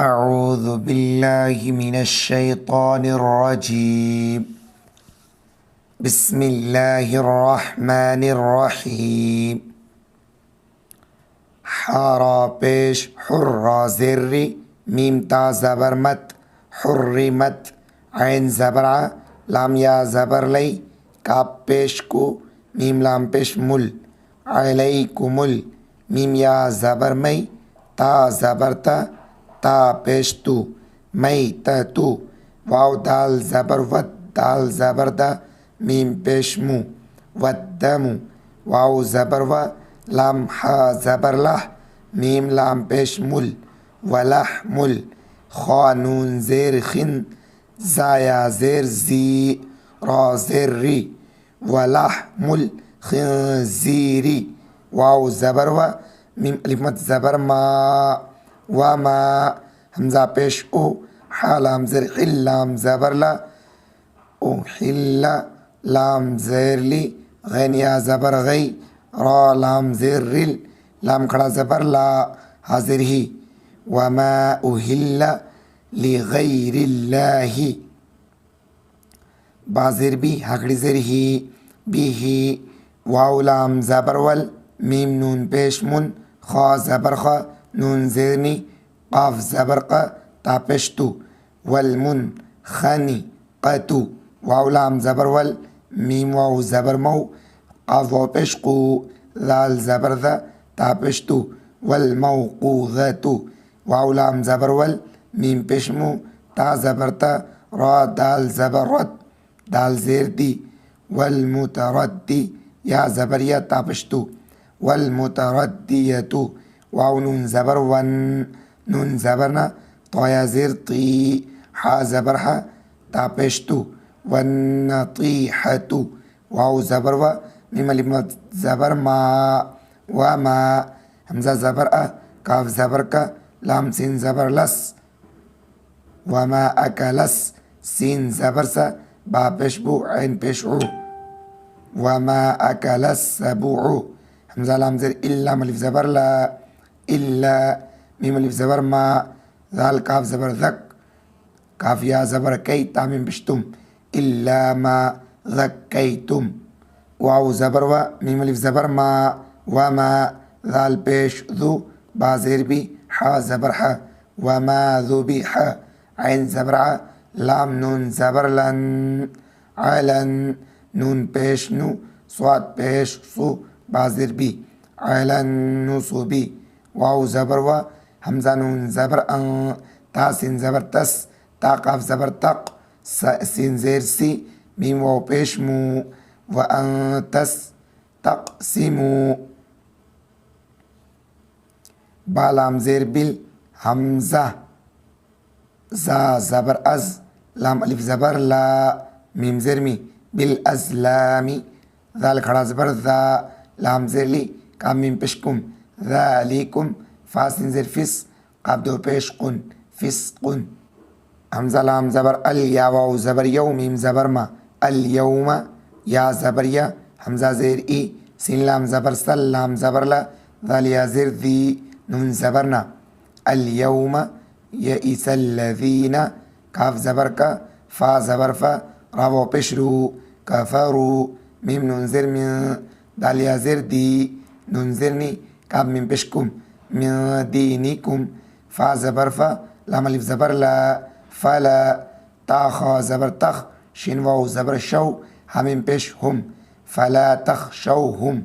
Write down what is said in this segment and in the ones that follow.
اعوذ باللہ من الشیطان الرجیم بسم اللہ الرحمن الرحیم حارا پیش حرا زری میم تا زبر مت حرمت عین زبر ع لام یا زبر لی کاف پیش کو میم لام پیش مل علیکم ال میم یا زبر می تا زبر تا تا پیش تو می تو واو دال زبر ود دال زبر دا میم پیش مو ودم واو زبر و لام حا زبر لح میم لام پیش مل ولحمل خا نون زیر خن زایا زیر زی را زیر ری ولحمل خنزیری واو زبر و میم الف مد زبر ما وما حمزہ پیش او حا لام زیر حل لام زبر لا او حل لام زیر لی غین یا زبر غی را لام زیر رل لام کھڑا زبر لا حاضر ہی وما اہل لغیر اللہ بازر بھی حکڑی زیر ہی بھی ہی واو لام زبر ول میم نون پیش من خا زبر خا نون زیرنی قاف زبر ق تا پیش تو والمن خنی قتو واو لام زبر ول میم واو زبر مو قاف واو پیش قو ذال زبر ذا تا پیش تو والموقوذة واو لام زبر ول میم پیش مو تا زبر تا را دال زبر رد دال زیر دی والمتردی یا زبر یا تا پیش تو والمتردیة واو نون زبر ون نون زبرنا طایا زیر طی حا زبر حا تا پیش تو والنطیحة واو زبر و میم الف مد زبر ما وما حمزہ زبر ا کاف زبر کا لام سین زبر لس وما اکلس سین زبر سا با پیش بو عین پیش عو وما اکلس سبوع حمزہ لام زیر الا الف زبر لا الا میم الف زبر ما ذال کاف زبر ذک کاف یا زبر کی تامیم پشتم الا ما ذکیتم واو زبر و میم الف زبر ما وما ذال پیش ذو بازیر بھی حا زبر حا وما ذبیح عین زبر ع لام نون زبر لن علن نون پیش نو صاد پیش سو بازیر بھی علن نصبی واو زبر و حمزہ نون زبر ان تا سین زبر تس تا قاف زبر تق سین زیر سی میم واو پیش مو و ان تس تقسیمو با لام زیر بل حمزہ زا زبر از لام الف زبر لا میم زیر می بالازلامی ذال کھڑا زبر ذا لام زیر لی کام میم پیشکم ذالکم فاسن زیر فس قاب دو پیش قن فسقن حمزہ لام زبر ال یا واو زبر یو میم زبر ما الیوم یا زبر یا حمزہ زیر ای سین لام زبر سل لام زبر لا ذال یا زیر ذی نون زبرنا الیوم یئس الذین کاف زبر کا فا زبر فا را واو پیش رو کفرو میم نون زیر من دال یا زیر دی نون زیرنی کاف میم پیشکم من دینکم فا زبر فا لام الف زبر لا فلا تا خا زبر تخ شین واو زبر شو همین پیش هم فلا تخشوهم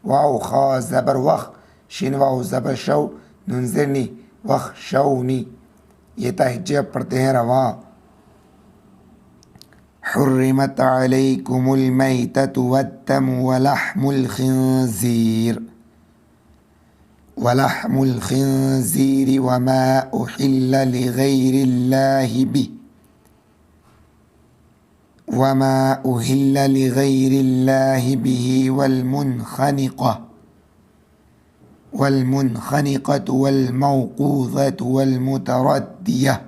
واو خا زبر وخ شین واو زبر شو نون زیرنی وخ شونی یہ تہجہ پڑھتے ہیں رواں حرمت علیکم المیتۃ والدم ولحم الخنزیر وما احل لغیر اللہ به وما احل لغیر اللہ به والمنخنقة والموقوذة والمتردية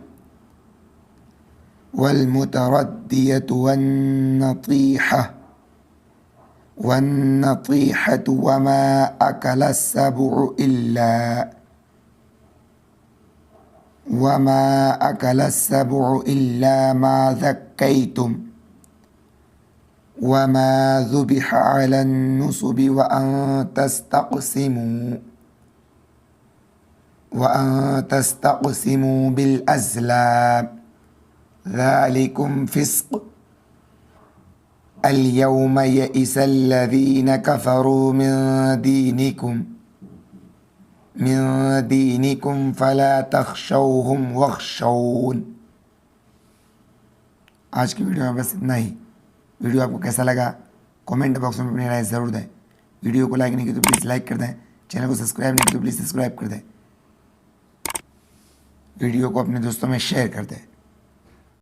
والنطيحة وما أكل السبع إلا وما أكل السبع إلا ما ذكيتم وما ذبح على النصب وأن تستقسموا بالأزلام ذلكم فسق اليوم يئس الذين كفروا من دينكم فلا تخشوهم واخشون۔ آج کی ویڈیو میں بس اتنا ہی۔ ویڈیو آپ کو کیسا لگا کامنٹ باکس میں اپنی رائے ضرور دیں۔ ویڈیو کو لائک نہیں کی تو پلیز لائک کر دیں، چینل کو سبسکرائب نہیں کی تو پلیز سبسکرائب کر دیں، ویڈیو کو اپنے دوستوں میں شیئر کر دیں۔